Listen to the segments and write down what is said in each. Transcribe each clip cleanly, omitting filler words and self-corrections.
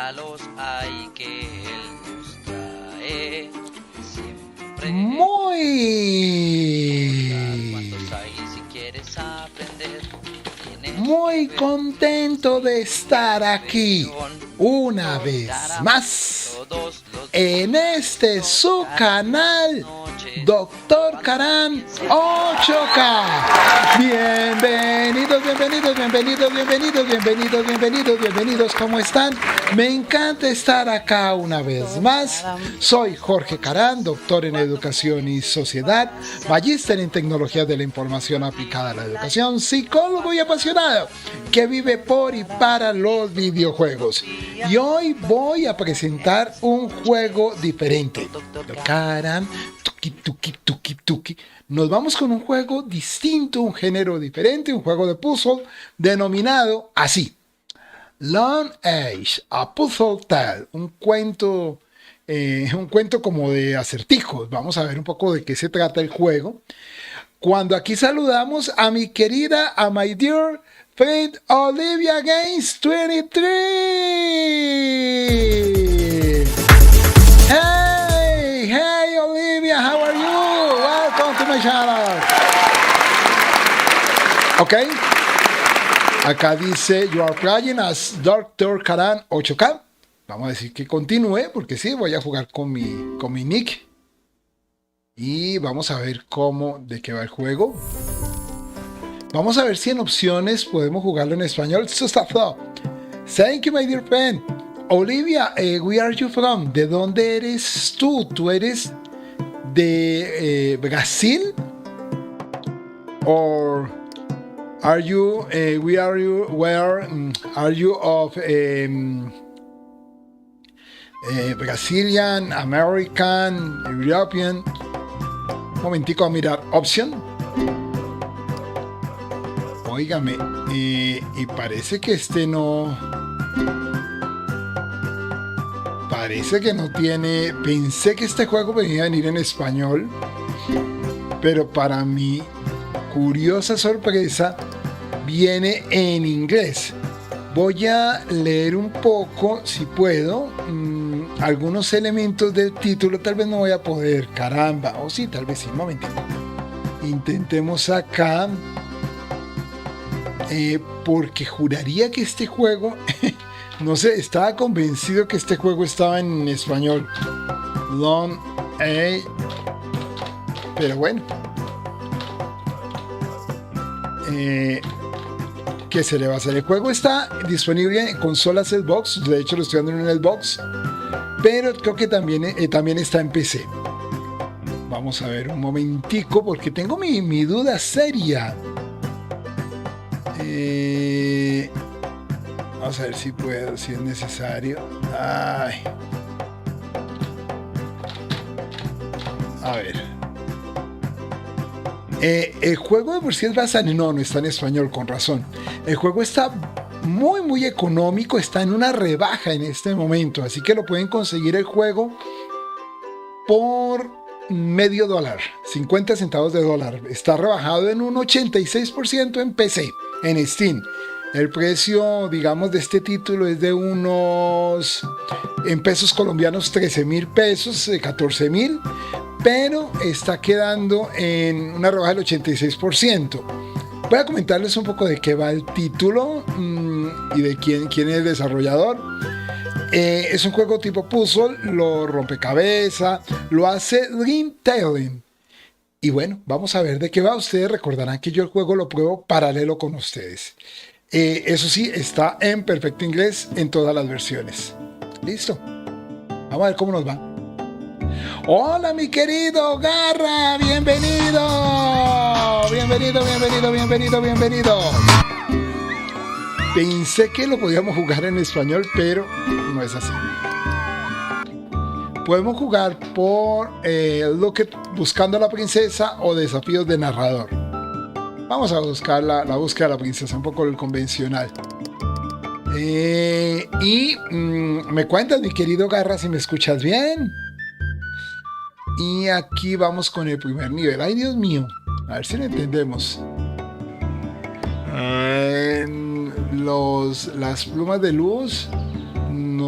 regalos hay que él nos trae. Siempre cuántos hay si quieres aprender. Muy contento de estar aquí una vez más en este su canal Dr. Karan 8K. Bienvenidos, ¿cómo están? Me encanta estar acá una vez más. Soy Jorge Karan, doctor en Educación y Sociedad, magíster en Tecnología de la Información aplicada a la educación, psicólogo y apasionado que vive por y para los videojuegos. Y hoy voy a presentar un juego diferente. Karan, tuki. Nos vamos con un juego distinto, un género diferente, un juego de puzzle denominado así: Long Age, a Puzzle Tale, un cuento como de acertijos. Vamos a ver un poco de qué se trata el juego. Cuando aquí saludamos a mi querida, a my dear friend Olivia Games 23. Hey Olivia, how are you? Welcome to my channel. Okay. Acá dice, you are playing as Dr. Karan 8K. Vamos a decir que continúe, porque sí, voy a jugar con mi nick. Y vamos a ver de qué va el juego. Vamos a ver si en opciones podemos jugarlo en español. Thank you, my dear friend. Olivia, where are you from? ¿De dónde eres tú? ¿Tú eres de Brasil? Or are you, where are you of Brazilian, American, European? Un momentico a mirar option. Óigame, y parece que parece que no tiene. Pensé que este juego venía a venir en español, pero para mi curiosa sorpresa viene en inglés. Voy a leer un poco, si puedo, algunos elementos del título. Tal vez no voy a poder, caramba, o sí, tal vez sí. Un momentito. Intentemos acá, porque juraría que este juego no sé, estaba convencido que este juego estaba en español. Long Age. Pero bueno. ¿Qué se le va a hacer? El juego está disponible en consolas Xbox. De hecho, lo estoy dando en el Xbox. Pero creo que también está en PC. Vamos a ver un momentico, porque tengo mi duda seria. Vamos a ver si puedo, si es necesario. Ay. A ver. El juego de por sí es bastante. No está en español, con razón. El juego está muy económico. Está en una rebaja en este momento. Así que lo pueden conseguir el juego por $0.50, 50 centavos de dólar. Está rebajado en un 86% en PC, en Steam. El precio, digamos, de este título es de unos, en pesos colombianos, 13,000 pesos, 14,000, pero está quedando en una rebaja del 86%. Voy a comentarles un poco de qué va el título y de quién es el desarrollador. Es un juego tipo puzzle, lo rompecabezas, lo hace Dreamtelling. Y bueno, vamos a ver de qué va. Ustedes recordarán que yo el juego lo pruebo paralelo con ustedes. Eso sí, está en perfecto inglés en todas las versiones. Listo. Vamos a ver cómo nos va. Hola, mi querido Garra. Bienvenido. Pensé que lo podíamos jugar en español, pero no es así. Podemos jugar por buscando a la princesa o desafíos de narrador. Vamos a buscar la búsqueda de la princesa, un poco el convencional. Me cuentas, mi querido Garra, si me escuchas bien. Y aquí vamos con el primer nivel. Ay, Dios mío. A ver si lo entendemos. Las plumas de luz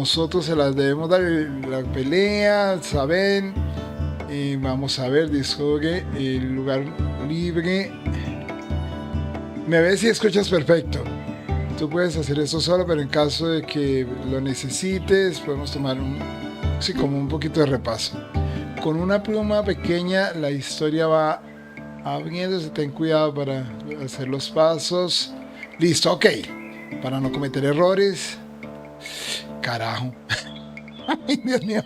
nosotros se las debemos dar la pelea, ¿saben? Vamos a ver, descargue el lugar libre. Me ves y escuchas perfecto. Tú puedes hacer eso solo, pero en caso de que lo necesites, podemos tomar como un poquito de repaso. Con una pluma pequeña la historia va abriéndose. Ten cuidado para hacer los pasos. Listo, ok. Para no cometer errores. Carajo. Ay, Dios mío.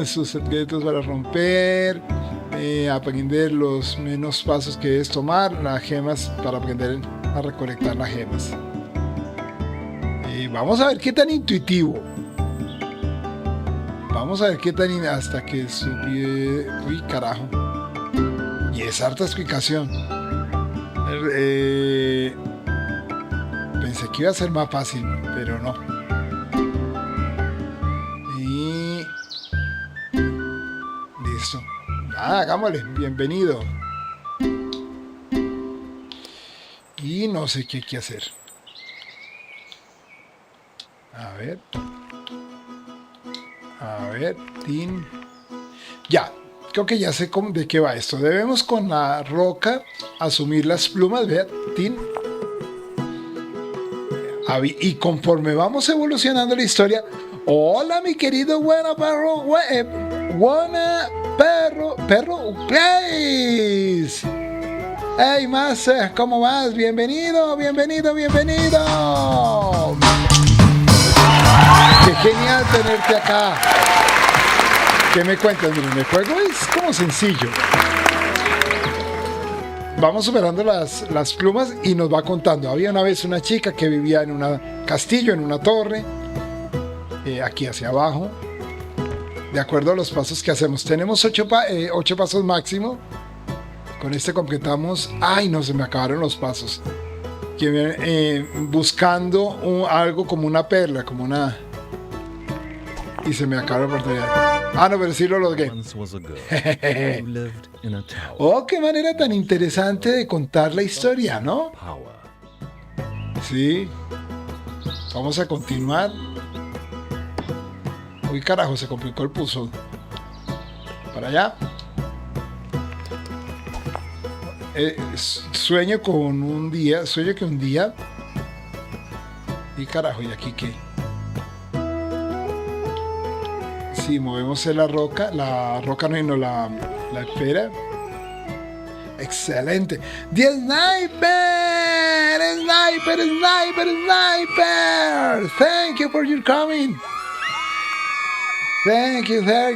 Sus secretos para romper. Aprender los menos pasos que debes tomar. Las gemas para aprender a recolectar las gemas. Vamos a ver qué tan intuitivo. Vamos a ver qué tan hasta que subí. Uy, carajo. Y es harta explicación. Pensé que iba a ser más fácil, pero no. Y listo. Hagámosle. Bienvenido. Y no sé qué hay que hacer. A ver, Tin. Ya, creo que ya sé de qué va esto. Debemos con la roca asumir las plumas, vean, Tin. Y conforme vamos evolucionando la historia. Hola, mi querido Buena Perro, Buena Perro Place. Hey, Master, ¿cómo vas? Bienvenido. Qué genial tenerte acá. ¿Qué me cuentas? Miren, el juego es como sencillo. Vamos superando las plumas y nos va contando. Había una vez una chica que vivía en un castillo, en una torre. Aquí hacia abajo. De acuerdo a los pasos que hacemos. Tenemos 8 pasos máximo. Con este completamos. Ay, no, se me acabaron los pasos. Buscando algo como una perla, como una. Y se me acabó la oportunidad. No, pero sí lo logré. Oh, qué manera tan interesante de contar la historia, ¿no? Sí. Vamos a continuar. Uy, carajo, se complicó el puzzle. Para allá. Sueño que un día. Y carajo, ¿y aquí qué? Sí, movemos la roca no, la esfera. Excelente. ¡The Sniper! Thank you for your coming. Thank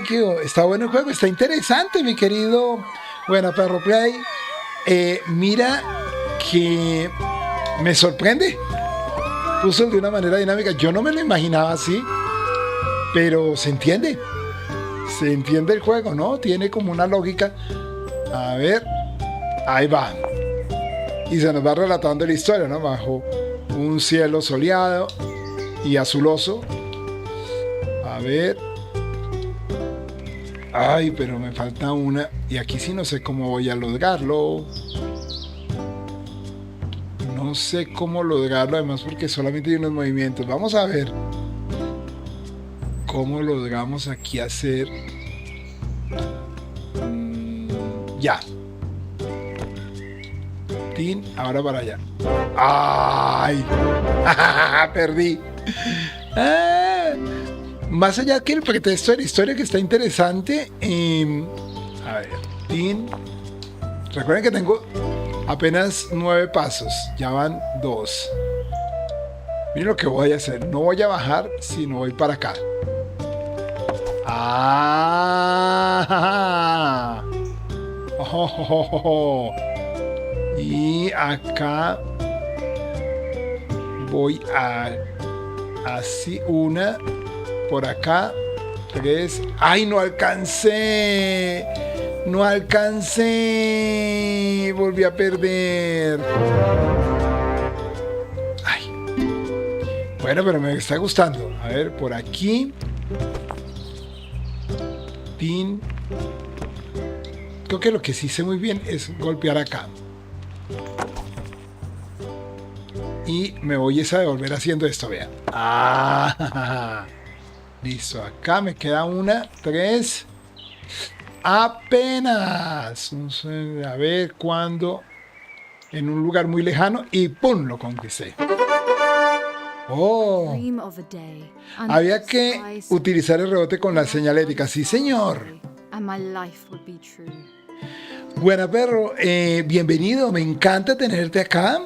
you. Está bueno el juego, está interesante, mi querido Buena Perro Play. Mira que me sorprende. Puso de una manera dinámica. Yo no me lo imaginaba así. Pero se entiende el juego, ¿no? Tiene como una lógica. A ver, ahí va. Y se nos va relatando la historia, ¿no? Bajo un cielo soleado y azuloso. A ver. Ay, pero me falta una. Y aquí sí no sé cómo voy a lograrlo. No sé cómo lograrlo, además porque solamente hay unos movimientos. Vamos a ver cómo logramos aquí hacer. Ya. Tin, ahora para allá. ¡Ay! Perdí. Más allá que el pretexto de la historia, que está interesante. A ver, Tin. Recuerden que tengo apenas 9 pasos. Ya van 2. Miren lo que voy a hacer. No voy a bajar, sino voy para acá. Y acá voy a así una por acá 3. ¡Ay, no alcancé! Volví a perder. Ay. Bueno, pero me está gustando. A ver, por aquí. Tin. Creo que lo que sí sé muy bien es golpear acá. Y me voy a devolver haciendo esto, vean. Ah, listo, acá me queda una, 3. Apenas. A ver cuándo. En un lugar muy lejano y ¡pum! Lo conquisté. Oh. Había que utilizar el rebote con la señalética. Sí, señor. Buena, perro. Bienvenido. Me encanta tenerte acá.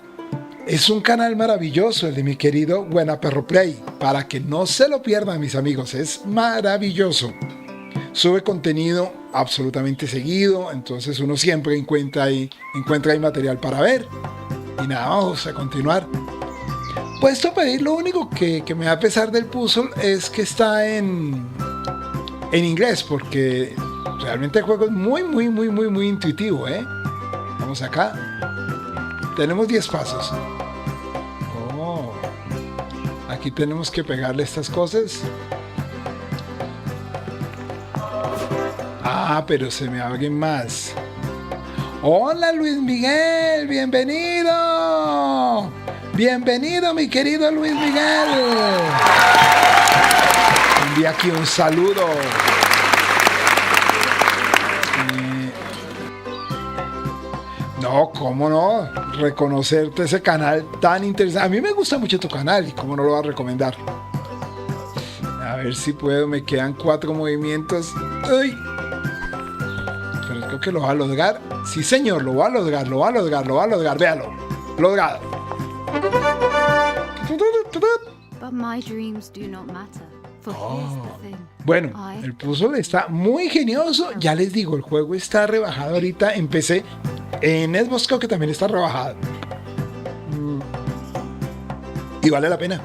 Es un canal maravilloso el de mi querido Buena Perro Play. Para que no se lo pierdan, mis amigos. Es maravilloso. Sube contenido absolutamente seguido. Entonces uno siempre encuentra ahí material para ver. Y nada, vamos a continuar. Puesto a pedir, lo único que me da a pesar del puzzle es que está en inglés. Porque realmente el juego es muy intuitivo, ¿eh? Vamos acá. Tenemos 10 pasos. Oh. Aquí tenemos que pegarle estas cosas. Ah, pero se me abren más. Hola Luis Miguel, bienvenido. Bienvenido mi querido Luis Miguel. Envía aquí un saludo. No, cómo no, reconocerte ese canal tan interesante. A mí me gusta mucho tu canal y cómo no lo voy a recomendar. A ver si puedo, me quedan 4 movimientos. ¡Uy! Pero creo que lo va a lograr. Sí, señor, lo va a lograr. Véalo. Logrado. Oh. Bueno, el puzzle está muy ingenioso. Ya les digo, el juego está rebajado ahorita en PC. En Xbox creo que también está rebajado. Y vale la pena.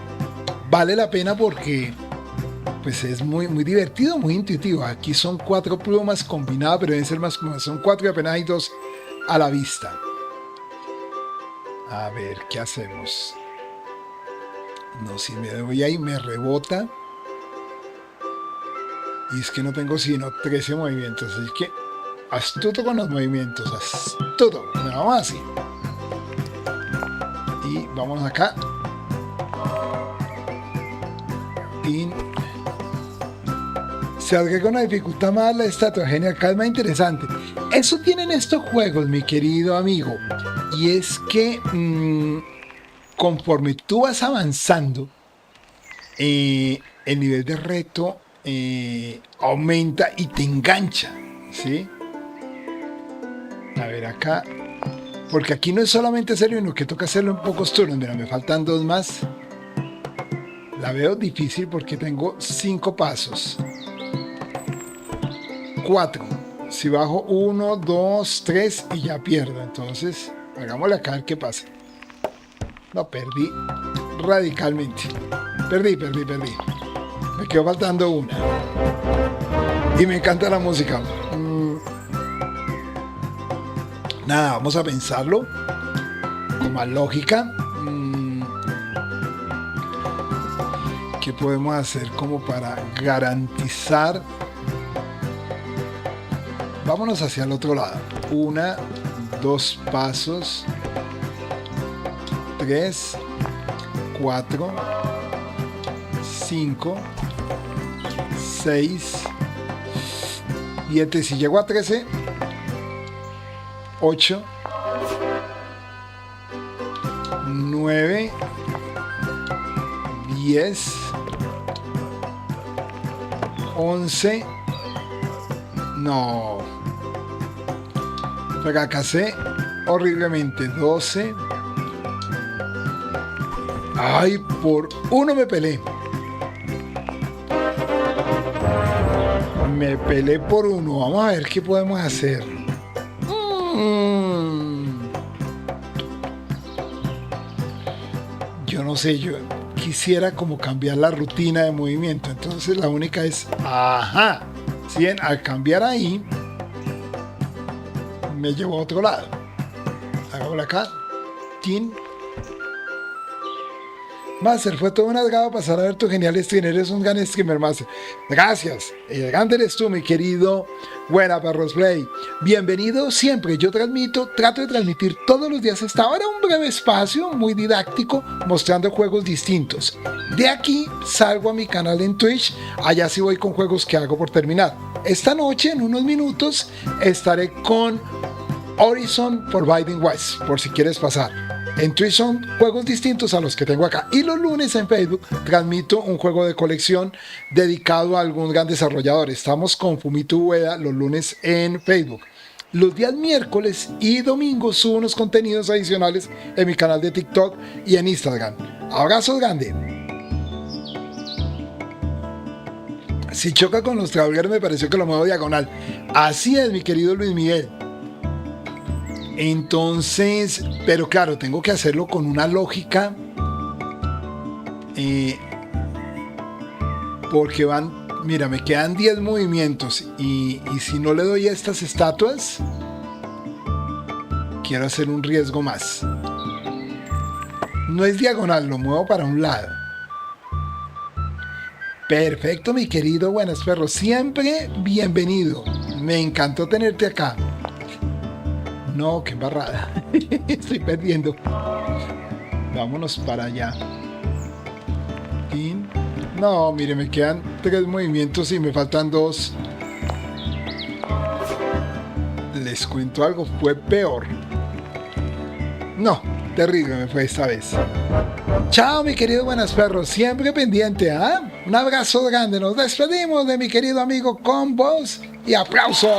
Vale la pena porque pues es muy divertido, muy intuitivo. Aquí son 4 plumas combinadas, pero deben ser más plumas. Son 4 y apenas hay 2 a la vista. A ver, ¿qué hacemos? No, si me doy ahí me rebota. Y es que no tengo sino 13 movimientos. Así que astuto con los movimientos. Astuto. Vamos así. Y vamos acá. Y se agrega una dificultad más a la estatua. Genial, calma, interesante. Eso tienen estos juegos, mi querido amigo. Y es que conforme tú vas avanzando, el nivel de reto aumenta y te engancha, ¿sí? A ver acá, porque aquí no es solamente hacerlo, sino que toca hacerlo en pocos turnos. Mira, me faltan 2 más. La veo difícil porque tengo 5 pasos. 4. Si bajo 1, 2, 3 y ya pierdo. Entonces, hagámosle acá a ver qué pasa. No, perdí radicalmente. Perdí. Me quedó faltando una. Y me encanta la música. Nada, vamos a pensarlo con más lógica. ¿Qué podemos hacer como para garantizar? Vámonos hacia el otro lado. 1, 2 pasos. 3, 4, 5, 6, 7. Si llego a 13, 8, 9, 10, 11. No. Fracasé horriblemente. 12. Ay, por 1 me peleé. Me peleé por 1. Vamos a ver qué podemos hacer. Yo no sé, yo quisiera como cambiar la rutina de movimiento. Entonces la única es, ajá. Si bien al cambiar ahí, me llevo a otro lado. Hagámoslo acá. Tin. Master, fue todo un agrado pasar a ver tu genial stream. Eres un gran streamer, Master. Gracias. El grande eres tú, mi querido Buena Perros Play. Bienvenido siempre. Yo trato de transmitir todos los días hasta ahora un breve espacio muy didáctico mostrando juegos distintos. De aquí salgo a mi canal en Twitch. Allá sí voy con juegos que hago por terminar. Esta noche, en unos minutos, estaré con Horizon Forbidden West, por si quieres pasar. En Twitch son juegos distintos a los que tengo acá. Y los lunes en Facebook transmito un juego de colección dedicado a algún gran desarrollador. Estamos con Fumito Ueda los lunes en Facebook. Los días miércoles y domingos subo unos contenidos adicionales en mi canal de TikTok y en Instagram. Abrazos grande. Si choca con los travelers me pareció que lo muevo diagonal. Así es, mi querido Luis Miguel. Entonces, pero claro, tengo que hacerlo con una lógica, porque mira, me quedan 10 movimientos y si no le doy a estas estatuas, quiero hacer un riesgo más. No es diagonal, lo muevo para un lado. Perfecto, mi querido Buenas Perros, siempre bienvenido. Me encantó tenerte acá. No, qué embarrada. Estoy perdiendo. Vámonos para allá. No, mire, me quedan 3 movimientos y me faltan 2. Les cuento algo, fue peor. No, terrible me fue esta vez. Chao, mi querido Buenas Perros, siempre pendiente, ¿ah? Un abrazo grande, nos despedimos de mi querido amigo Combos y aplausos.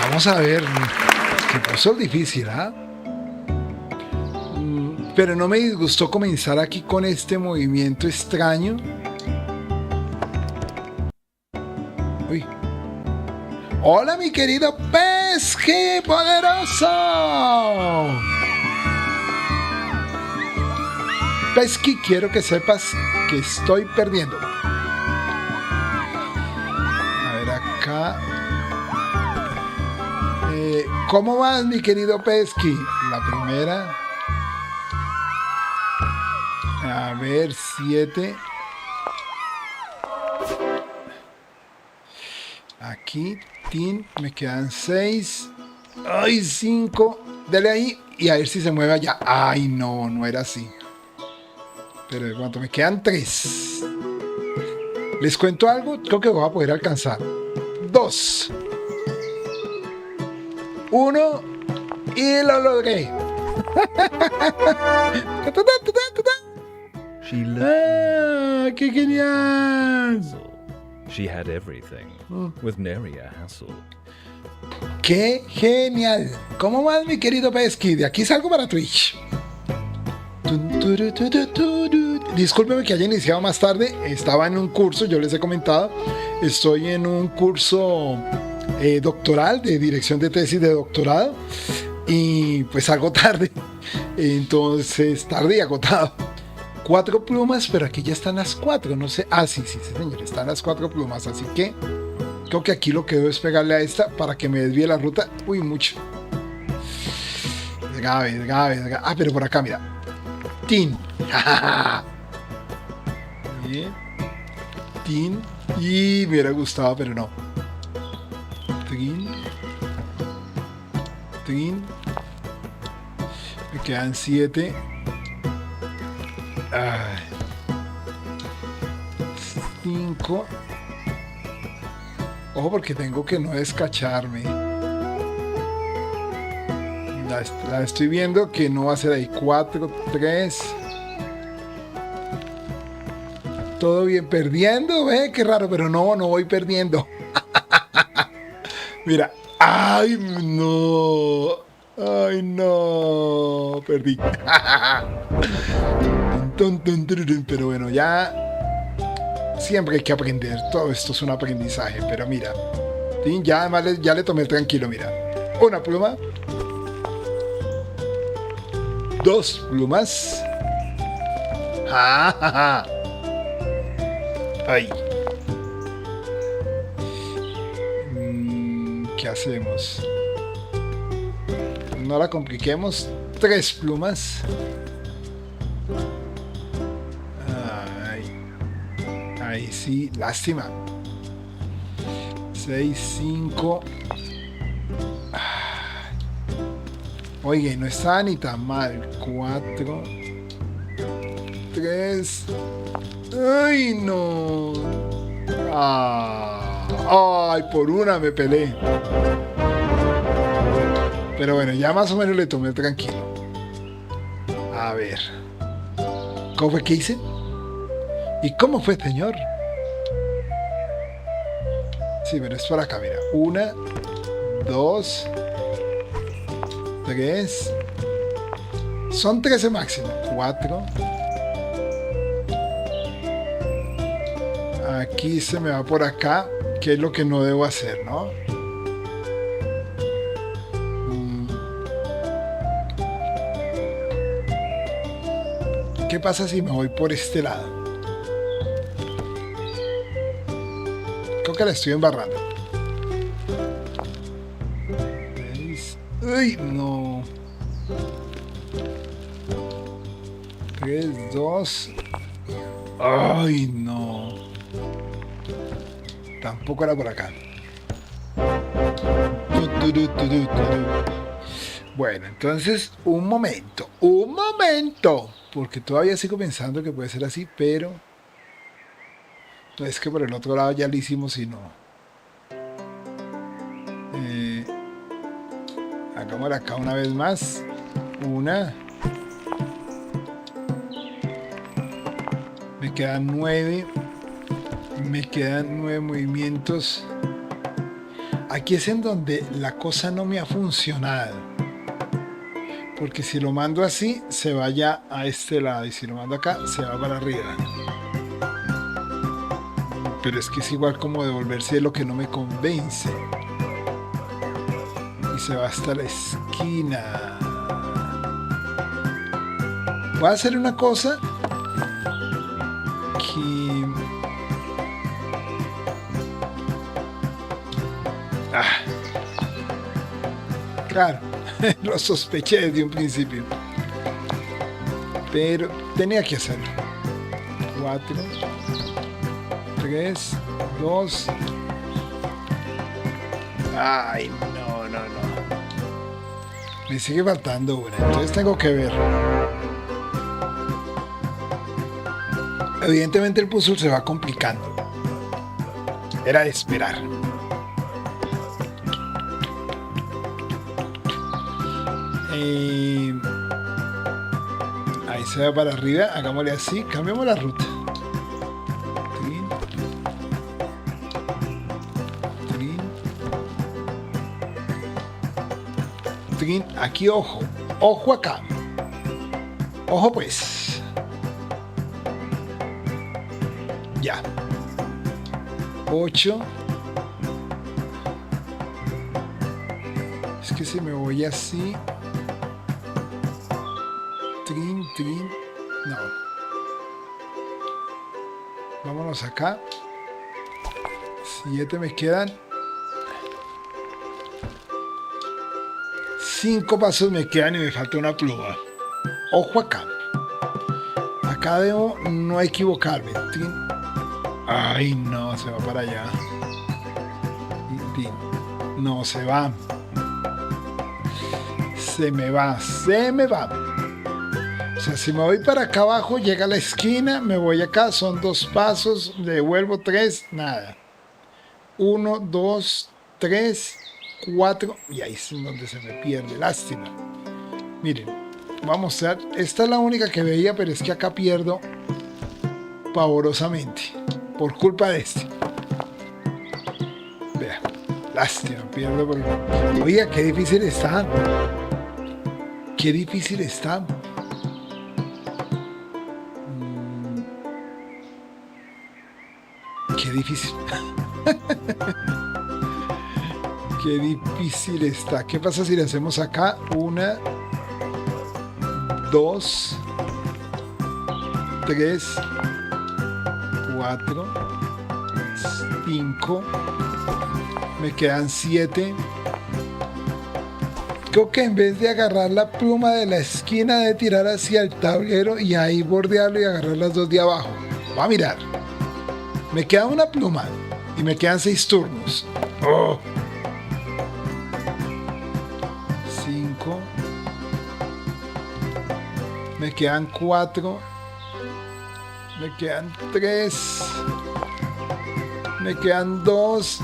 Vamos a ver, que puso difícil, ¿ah? Pero no me disgustó comenzar aquí con este movimiento extraño. Uy. Hola, mi querido Pesky Poderoso. Pesky, quiero que sepas que estoy perdiendo. A ver acá. ¿Cómo vas, mi querido Pesky? La primera. A ver, 7. Aquí, me quedan 6. Ay, 5. Dale ahí y a ver si se mueve allá. Ay, no, no era así. Pero de cuánto me quedan 3. Les cuento algo, creo que voy a poder alcanzar. 2. 1 y lo logré. ¡Qué genial! She had everything with nary a hassle. ¡Qué genial! ¿Cómo vas, mi querido Pesky? De aquí salgo para Twitch. Discúlpeme que haya iniciado más tarde. Estaba en un curso, yo les he comentado. Estoy en un curso doctoral de dirección de tesis de doctorado. Y pues salgo tarde. Entonces, tarde y agotado. 4 plumas, pero aquí ya están las 4. No sé. Ah, sí, señor. Están las 4 plumas. Así que creo que aquí lo que debo es pegarle a esta para que me desvíe la ruta. Uy, mucho. Grave. Ah, pero por acá, mira. Tin. Bien. Tin. Y me hubiera gustado, pero no. Tin. Me quedan 7. 5. Ojo, porque tengo que no descacharme. La estoy viendo que no va a ser ahí. 4, 3. Todo bien, perdiendo, qué raro, pero no voy perdiendo. Mira, ay no, perdí. Pero bueno, ya siempre hay que aprender, todo esto es un aprendizaje, pero mira, ya le tomé tranquilo, mira, 1 pluma, 2 plumas, ay, ¿qué hacemos? no la compliquemos. 3 plumas. Ahí sí, lástima. 6, 5. Oye, no está ni tan mal. 4, 3. Ay, no. Ay, por una me peleé. Pero bueno, ya más o menos le tomé tranquilo. A ver. ¿Cómo fue que hice? ¿Y cómo fue, señor? Sí, pero es por acá, mira. 1, 2, 3. Son 13 máximo. 4. Aquí se me va por acá, que es lo que no debo hacer, ¿no? ¿Qué pasa si me voy por este lado? Creo que la estoy embarrando. ¡Uy, no! 3, 2. ¡Ay, no! Tampoco era por acá. Bueno, entonces, un momento. Porque todavía sigo pensando que puede ser así, pero no es que por el otro lado ya lo hicimos y no. Hagámoslo acá una vez más. 1. Me quedan 9. Me quedan 9 movimientos. Aquí es en donde la cosa no me ha funcionado. Porque si lo mando así, se vaya a este lado. Y si lo mando acá, se va para arriba. Pero es que es igual como devolverse de lo que no me convence. Y se va hasta la esquina. Voy a hacer una cosa que... Claro, lo sospeché desde un principio. Pero tenía que hacerlo. 4, 3, 2. Ay, no. Me sigue faltando una, entonces tengo que ver. Evidentemente el puzzle se va complicando. Era de esperar. Ahí se va para arriba. Hagámosle así. Cambiamos la ruta. Aquí, ojo. Ojo acá. Ojo pues. Ya. 8. Es que si me voy así. Trin. No. Vámonos acá. 7 me quedan. 5 pasos me quedan y me falta una pluma. Ojo acá. Acá debo no equivocarme. Trin. Ay, no, se va para allá. No, se va. Se me va. O sea, si me voy para acá abajo, llega a la esquina, me voy acá, son 2 pasos, devuelvo 3, nada. 1, 2, 3, 4, y ahí es donde se me pierde, lástima. Miren, voy a mostrar, esta es la única que veía, pero es que acá pierdo pavorosamente, por culpa de este. Vea, lástima, pierdo por... Oiga, qué difícil está. Qué difícil está. Qué difícil. Qué difícil está. ¿Qué pasa si le hacemos acá? 1, 2, 3, 4, 5. Me quedan 7. Creo que en vez de agarrar la pluma de la esquina, de tirar hacia el tablero y ahí bordearlo y agarrar las dos de abajo. Va a mirar. Me queda una pluma y me quedan 6 turnos. Oh. 5. Me quedan 4. Me quedan 3. Me quedan 2.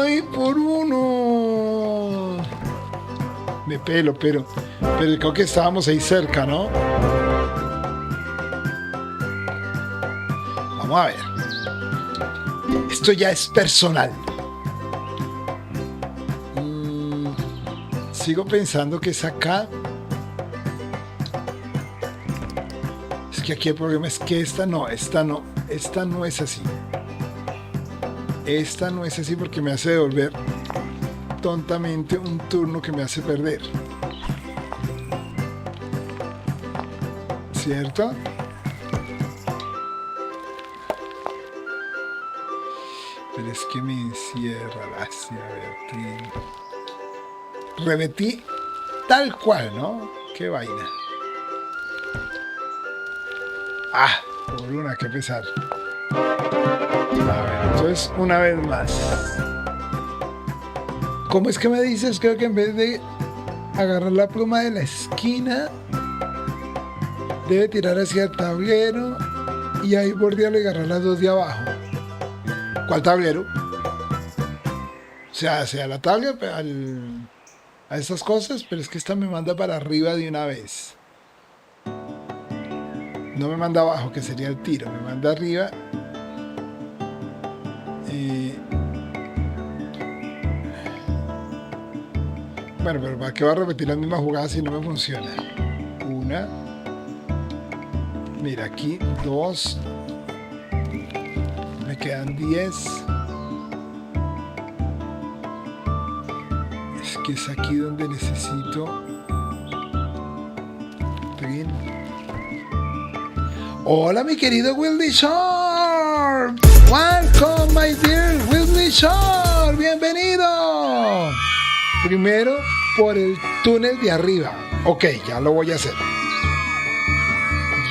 ¡Ay, por 1! Me pelo, pero creo que estábamos ahí cerca, ¿no? Vamos a ver. Esto ya es personal. Sigo pensando que es acá. Es que aquí el problema es que esta no es así. Esta no es así porque me hace devolver tontamente un turno que me hace perder. ¿Cierto? Pero es que me encierra la remetí tal cual, ¿no? Qué vaina. Ah, por una, qué pesar. A ver, entonces una vez más. ¿Cómo es que me dices? Creo que en vez de agarrar la pluma de la esquina, debe tirar hacia el tablero y ahí bordearlo y agarrar las dos de abajo. ¿Cuál tablero? O sea, hacia la tabla, a esas cosas, pero es que esta me manda para arriba de una vez. No me manda abajo, que sería el tiro, me manda arriba. Bueno, pero ¿para qué va a repetir la misma jugada si no me funciona? Una. Mira, aquí 2. Me quedan 10. Es que es aquí donde necesito. Trin. Hola, mi querido Wildy Shore. Welcome, my dear Wildy Shore. Bienvenido. Primero por el túnel de arriba. Ok, ya lo voy a hacer.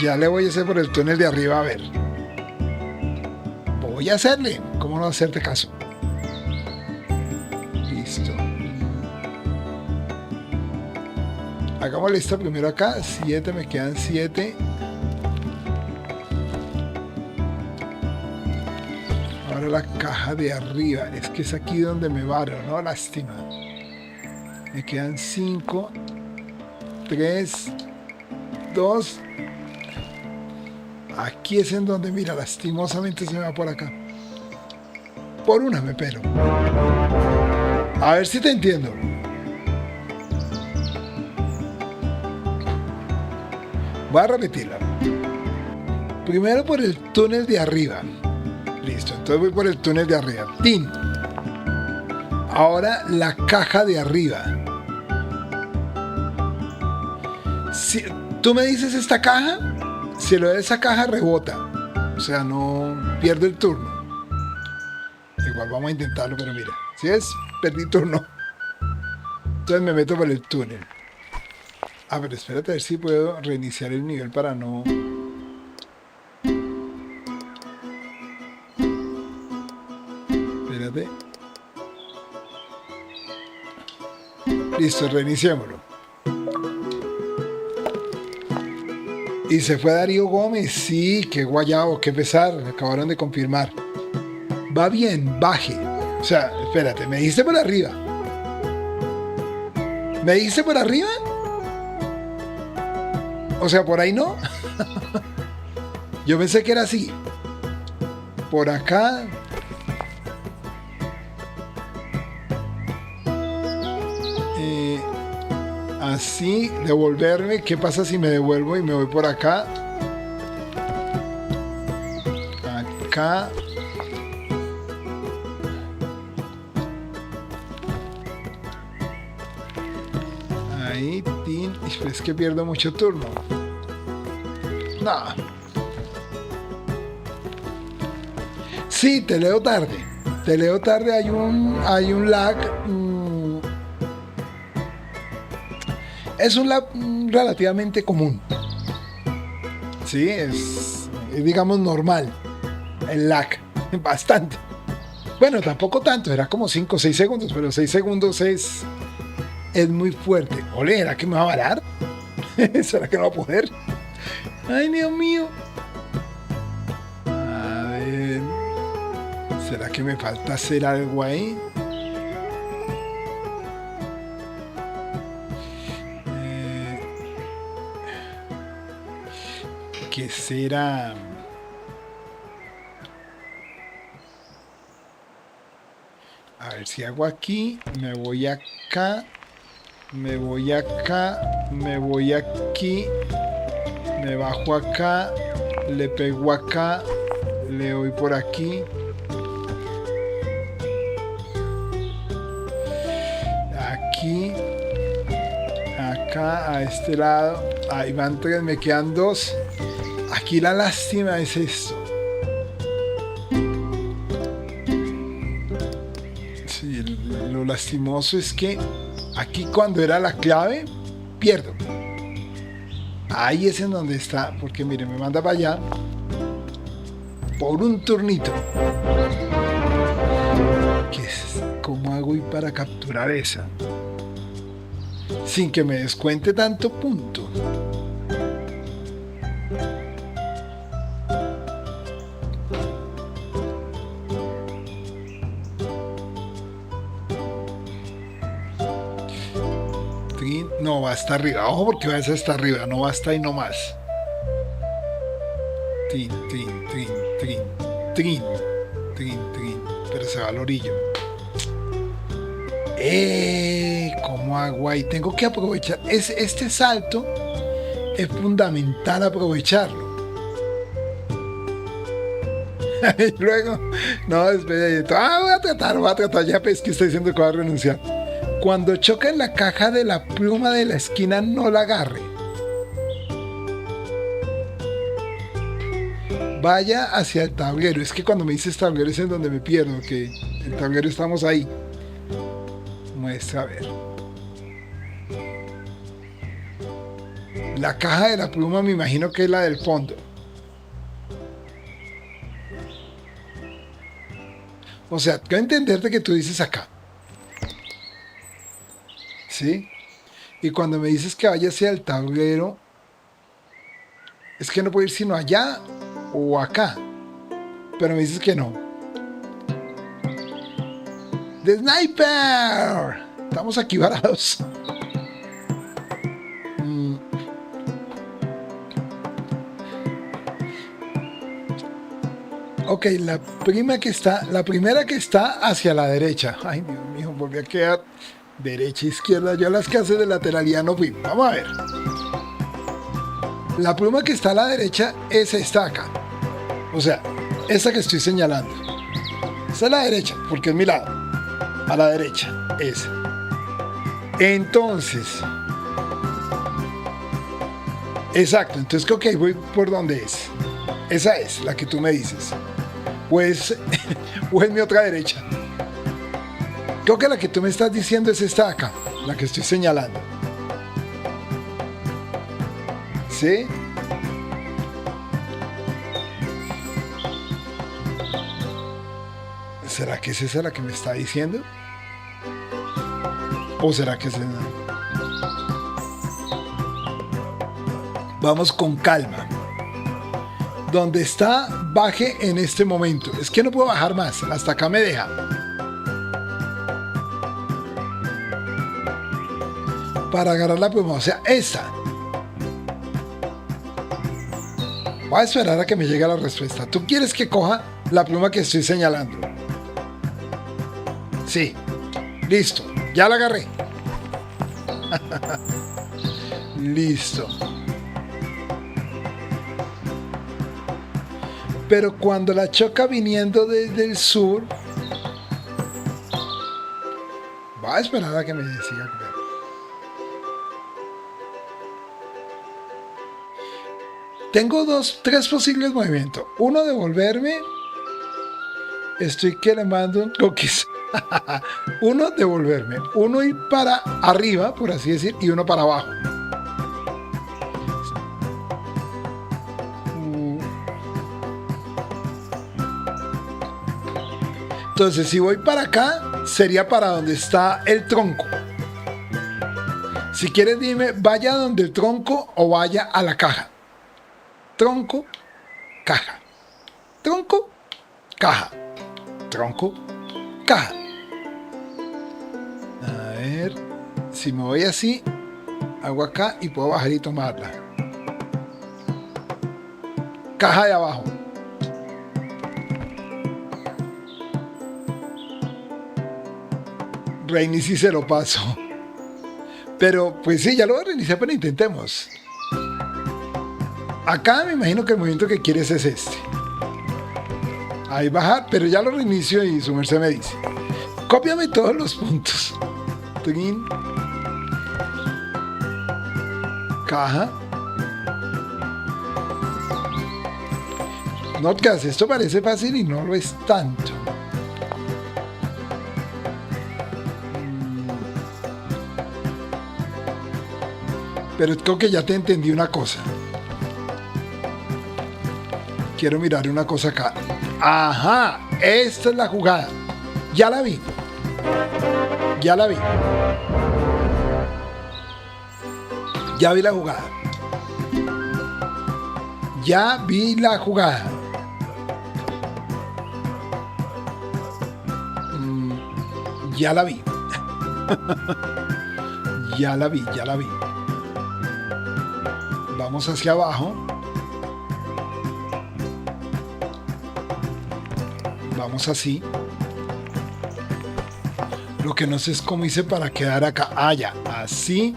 Ya le voy a hacer por el túnel de arriba, a ver. Voy a hacerle. ¿Cómo no hacerte caso? Listo. Hagamos lista primero acá. 7, me quedan 7. Ahora la caja de arriba. Es que es aquí donde me varo, ¿no? Lástima. Me quedan 5, 3, 2. Aquí es en donde, mira, lastimosamente se me va por acá. Por una me pelo. A ver si te entiendo. Voy a repetirla. Primero por el túnel de arriba. Listo, entonces voy por el túnel de arriba. ¡Tin! Ahora la caja de arriba. Si tú me dices esta caja, si lo de esa caja rebota, o sea, no pierdo el turno. Igual vamos a intentarlo, pero mira, si es, perdí turno. Entonces me meto por el túnel. Ah, pero espérate a ver si puedo reiniciar el nivel para no... Espérate. Listo, reiniciémoslo. Y se fue Darío Gómez, sí, qué guayabo, qué pesar, me acabaron de confirmar. Va bien, baje. O sea, espérate, ¿me dijiste por arriba? ¿Me dijiste por arriba? O sea, por ahí no. Yo pensé que era así. Por acá. Así, devolverme. ¿Qué pasa si me devuelvo y me voy por acá? Acá. Ahí, tin. Es que pierdo mucho turno. No. Sí, te leo tarde. Te leo tarde, hay un lag. Es un lag relativamente común. Sí, es digamos normal. El lag, bastante. Bueno, tampoco tanto, era como 5 o 6 segundos, pero 6 segundos es muy fuerte. Ole, ¿será que me va a varar? ¿Será que no va a poder? Ay, Dios mío. A ver. ¿Será que me falta hacer algo ahí? ¿Qué será? A ver si hago aquí, me voy acá, me voy acá, me voy aquí, me bajo acá, le pego acá, le doy por aquí. Aquí, acá, a este lado, ahí van 3, me quedan 2. Aquí la lástima es esto. Sí, lo lastimoso es que aquí cuando era la clave, pierdo. Ahí es en donde está, porque mire, me manda para allá por un turnito. ¿Cómo hago y para capturar esa? Sin que me descuente tanto punto. No, va hasta arriba. Ojo porque va hasta arriba, no va hasta ahí nomás. Trin, trin, trin, trin, trin, trin, trin. Pero se va al orillo. ¿Cómo hago ahí? Tengo que aprovechar. Este salto es fundamental aprovecharlo. Y luego, no, espera, voy a tratar, ya pues que estoy diciendo que voy a renunciar. Cuando choca en la caja de la pluma de la esquina, no la agarre. Vaya hacia el tablero. Es que cuando me dices tablero es en donde me pierdo, que el tablero estamos ahí. Muestra, a ver. La caja de la pluma me imagino que es la del fondo. O sea, quiero entenderte que tú dices acá. ¿Sí? Y cuando me dices que vaya hacia el tablero, es que no puedo ir sino allá o acá. Pero me dices que no. ¡The Sniper! Estamos aquí varados. Ok, la primera que está hacia la derecha. Ay, Dios mío, volví a quedar derecha, izquierda. Yo a las clases de lateralidad no fui. Vamos a ver. La pluma que está a la derecha es esta acá. O sea, esta que estoy señalando. Esta es la derecha, porque es mi lado. A la derecha, esa. Entonces. Exacto, entonces ok, voy por donde es. Esa es la que tú me dices. Pues, o es mi otra derecha. Creo que la que tú me estás diciendo es esta de acá, la que estoy señalando. ¿Sí? ¿Será que es esa la que me está diciendo? ¿O será que es esa? Vamos con calma. Donde está, baje en este momento. Es que no puedo bajar más. Hasta acá me deja. Para agarrar la pluma. O sea, esa. Voy a esperar a que me llegue la respuesta. ¿Tú quieres que coja la pluma que estoy señalando? Sí. Listo. Ya la agarré. Listo. Pero cuando la choca viniendo desde el sur, va a esperar a que me siga. Tengo tres posibles movimientos. Uno, devolverme. Estoy que le mando un cookies. Uno, devolverme. Uno, ir para arriba, por así decir, y uno para abajo. Entonces, si voy para acá, sería para donde está el tronco. Si quieres, dime, vaya donde el tronco o vaya a la caja. Tronco, caja. Tronco, caja. Tronco, caja. A ver, si me voy así, hago acá y puedo bajar y tomarla. Caja de abajo. Reinicio y se lo paso. Pero pues sí, ya lo voy a reiniciar, pero intentemos. Acá me imagino que el movimiento que quieres es este. Ahí bajar, pero ya lo reinicio y su merced me dice. Cópiame todos los puntos. Trin. Caja. Notcast, esto parece fácil y no lo es tanto. Pero creo que ya te entendí una cosa. Quiero mirar una cosa acá. Ajá, esta es la jugada. Ya la vi. Ya la vi. Ya vi la jugada. Ya vi la jugada. Ya la vi. Ya la vi, ya la vi. Vamos hacia abajo. Vamos así. Lo que no sé es cómo hice para quedar acá. Ah, ya. Así.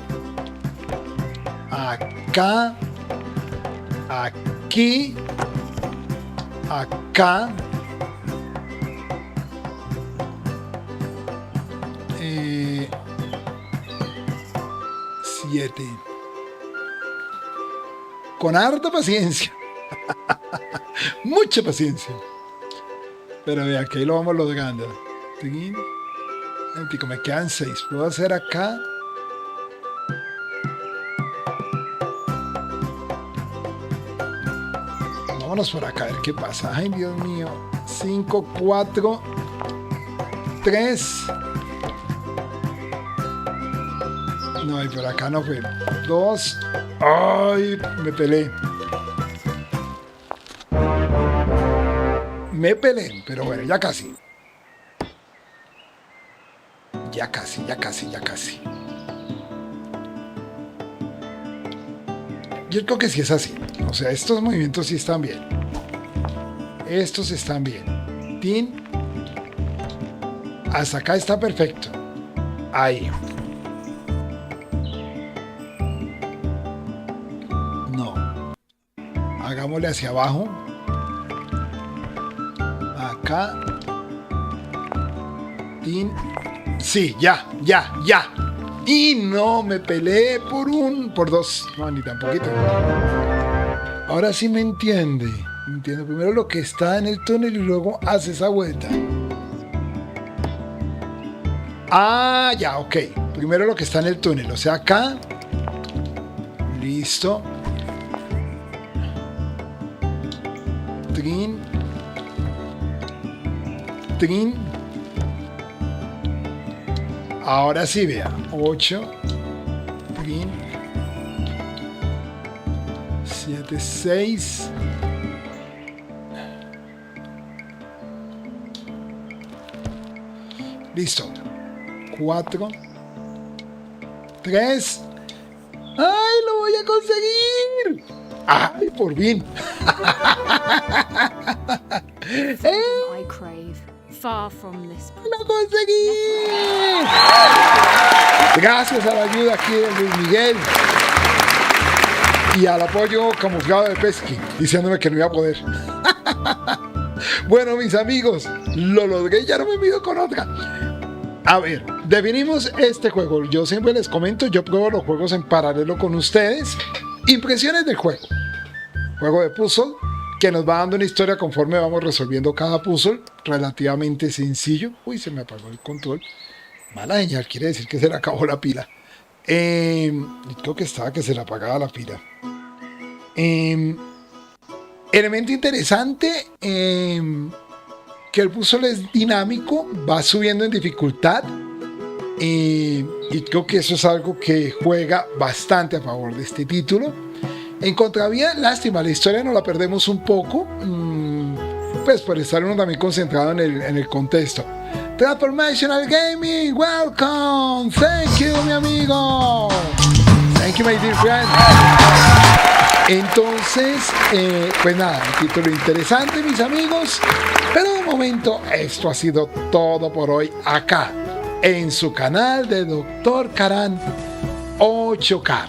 Acá. Aquí. Acá. 7. Con harta paciencia. Mucha paciencia. Pero vea que ahí lo vamos logrando. Me quedan 6. Puedo hacer acá. Vámonos por acá a ver qué pasa. Ay, Dios mío. 5, 4, 3. No, y por acá no fue. 2. Ay, me peleé. Me peleé, pero bueno, ya casi. Ya casi, ya casi, ya casi. Yo creo que sí es así. O sea, estos movimientos sí están bien. Estos están bien. Tin. Hasta acá está perfecto. Ahí. No. Hagámosle hacia abajo. Acá. Tin. Sí, ya. Y no, me peleé por 2. No, ni tan poquito. Ahora sí me entiende. Entiendo primero lo que está en el túnel y luego hace esa vuelta. Ah, ya, ok. Primero lo que está en el túnel. O sea, acá. Listo. Trin. Trin. Ahora sí, vea. 8. Trin. 7, 6. Listo. 4. 3. ¡Ay, lo voy a conseguir! ¡Ay, por fin! I crave, far from this. ¡Lo conseguí! Gracias a la ayuda aquí de Luis Miguel y al apoyo camuflado de Pesky, diciéndome que no iba a poder. Bueno, mis amigos, lo logré, ya no me mido con otra. A ver, definimos este juego. Yo siempre les comento, yo pruebo los juegos en paralelo con ustedes. Impresiones del juego. Juego de puzzle que nos va dando una historia conforme vamos resolviendo cada puzzle. Relativamente sencillo. Uy, se me apagó el control. Mala señal, quiere decir que se le acabó la pila. Creo que estaba que se le apagaba la pila. Elemento interesante. que el puzzle es dinámico, va subiendo en dificultad y creo que eso es algo que juega bastante a favor de este título. En contravía, lástima, la historia no la perdemos un poco, pues por estar uno también concentrado en el contexto. Transformational Gaming, welcome, thank you mi amigo, thank you my dear friend. Entonces, pues nada, un título interesante mis amigos, pero de momento esto ha sido todo por hoy acá, en su canal de Dr. Karan 8K.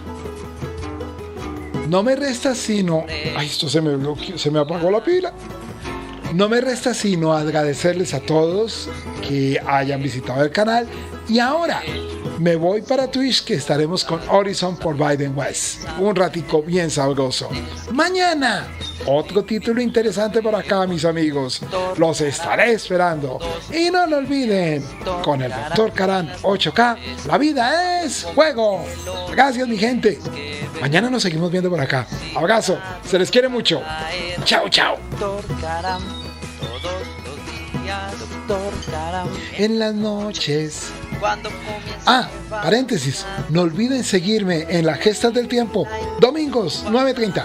No me resta sino... Ay, esto se me apagó la pila. No me resta sino agradecerles a todos que hayan visitado el canal. Y ahora me voy para Twitch, que estaremos con Horizon Forbidden West. Un ratico bien sabroso. Mañana, otro título interesante por acá, mis amigos. Los estaré esperando. Y no lo olviden, con el Dr. Karan 8K, la vida es juego. Gracias, mi gente. Mañana nos seguimos viendo por acá. Abrazo, se les quiere mucho. Chao, chao. Doctor Karam, todos los días, Doctor Karam. En las noches. Cuando comienza Paréntesis, no olviden seguirme en las gestas del tiempo, domingos 9:30.